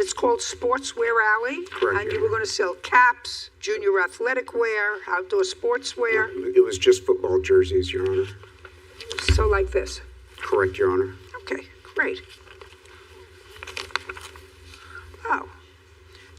It's called Sportswear Alley. Correct, And Your you were Honor. going to sell caps, junior athletic wear, outdoor sportswear. It was just football jerseys, Your Honor. So like this. Correct, Your Honor. Okay, great. Oh.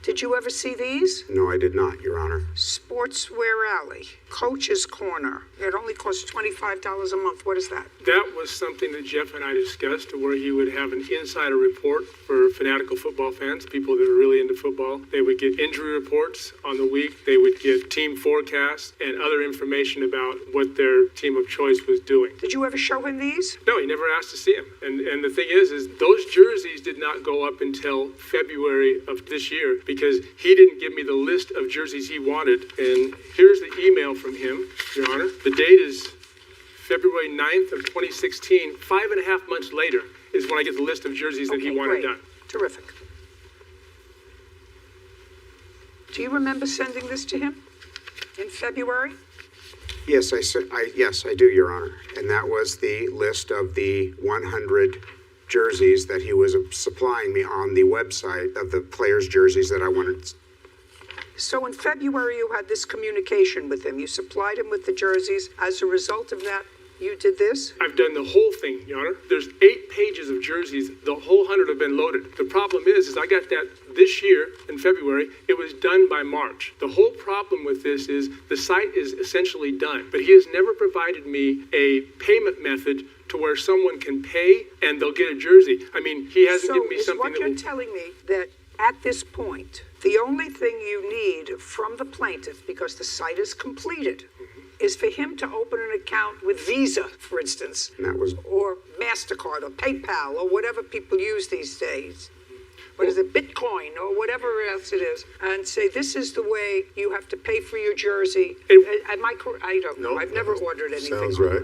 Did you ever see these? No, I did not, Your Honor. Sportswear Alley, Coach's Corner. It only costs $25 a month. What is that? That was something that Jeff and I discussed, where he would have an insider report for fanatical football fans, people that are really into football. They would get injury reports on the week. They would get team forecasts and other information about what their team of choice was doing. Did you ever show him these? No, he never asked to see him. And the thing is those jerseys did not go up until February of this year, because he didn't give me the list of jerseys he wanted. And here's the email from him, Your Honor. The date is February 9th of 2016. 5.5 months later is when I get the list of jerseys that he wanted great. done. Terrific. Do you remember sending this to him in February? Yes, I do, Your Honor. And that was the list of the 100 jerseys that he was supplying me on the website of the players' jerseys that I wanted. So in February, you had this communication with him. You supplied him with the jerseys. As a result of that, you did this? I've done the whole thing, Your Honor. There's 8 pages of jerseys. The whole 100 have been loaded. The problem is I got that this year in February. It was done by March. The whole problem with this is the site is essentially done, but he has never provided me a payment method to where someone can pay and they'll get a jersey. I mean, he hasn't given me something what you're telling me that at this point, the only thing you need from the plaintiff, because the site is completed, is for him to open an account with Visa, for instance, And that was or MasterCard or PayPal or whatever people use these days. What is it, Bitcoin or whatever else it is, and say, this is the way you have to pay for your jersey. Am I correct? I don't know. I've never ordered anything. Sounds right.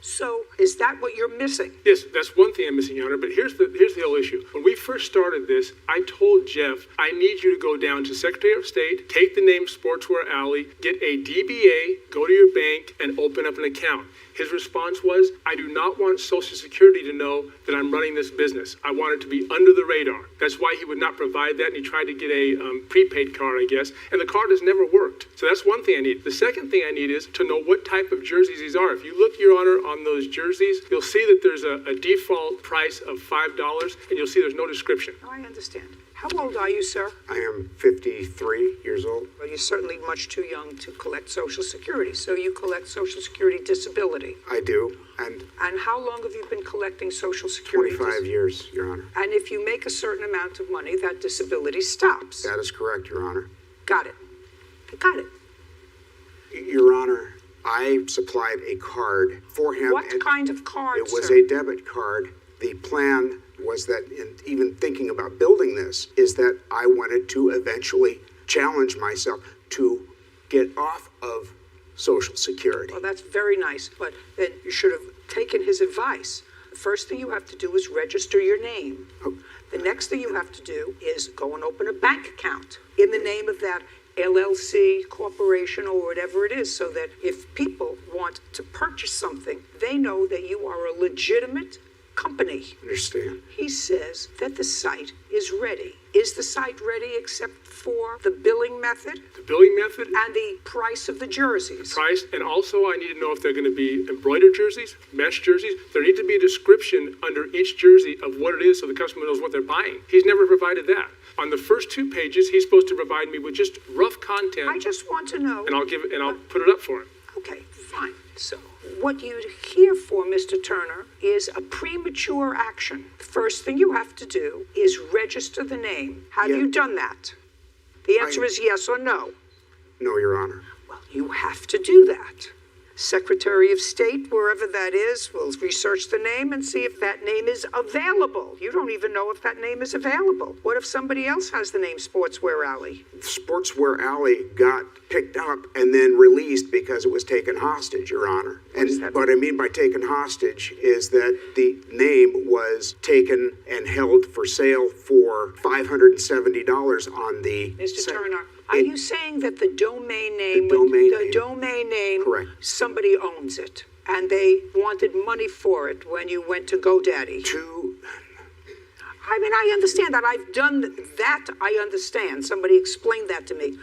So is that what you're missing? Yes, that's one thing I'm missing, Your Honor, but here's the whole issue. When we first started this, I told Jeff, I need you to go down to Secretary of State, take the name Sportswear Alley, get a DBA, go to your bank, and open up an account. His response was, I do not want Social Security to know that I'm running this business. I want it to be under the radar. That's why he would not provide that, and he tried to get a prepaid card, I guess, and the card has never worked. So that's one thing I need. The second thing I need is to know what type of jerseys these are. If you look, Your Honor, on those jerseys, you'll see that there's a default price of $5, and you'll see there's no description. Oh, I understand. How old are you, sir? I am 53 years old. Well, you're certainly much too young to collect Social Security, so you collect Social Security disability. I do, and And how long have you been collecting Social Security? 25 years, Your Honor. And if you make a certain amount of money, that disability stops. That is correct, Your Honor. Got it. Got it. Your Honor, I supplied a card for him. What kind of card, It was sir? a debit card. The plan was that, in even thinking about building this, is that I wanted to eventually challenge myself to get off of Social Security. Well, that's very nice, but then you should have taken his advice. The first thing you have to do is register your name. Oh. The next thing you have to do is go and open a bank account in the name of that LLC, corporation, or whatever it is, so that if people want to purchase something, they know that you are a legitimate company. Understand? He says that the site is ready. Is the site ready except for the billing method The billing method, and the price of the jerseys? price, and also I need to know if they're going to be embroidered jerseys, mesh jerseys. There needs to be a description under each jersey of what it is so the customer knows what they're buying. He's never provided that. On the first 2 pages, he's supposed to provide me with just rough content, I just want to know. and I'll put it up for him. Okay, fine. So what you're here for, Mr. Turner, is a premature action. First thing you have to do is register the name. Have Yeah. you done that? The answer is yes or no. No, Your Honor. Well, you have to do that. Secretary of State, wherever that is, will research the name and see if that name is available. You don't even know if that name is available. What if somebody else has the name Sportswear Alley? Sportswear Alley got picked up and then released because it was taken hostage, Your Honor. And does that what I mean by taken hostage is that the name was taken and held for sale for $570 on the... Mr. Turner, are you saying that the domain name, The domain name, Correct. somebody owns it, and they wanted money for it when you went to GoDaddy? I mean, I understand that. I've done that. I understand. Somebody explained that to me.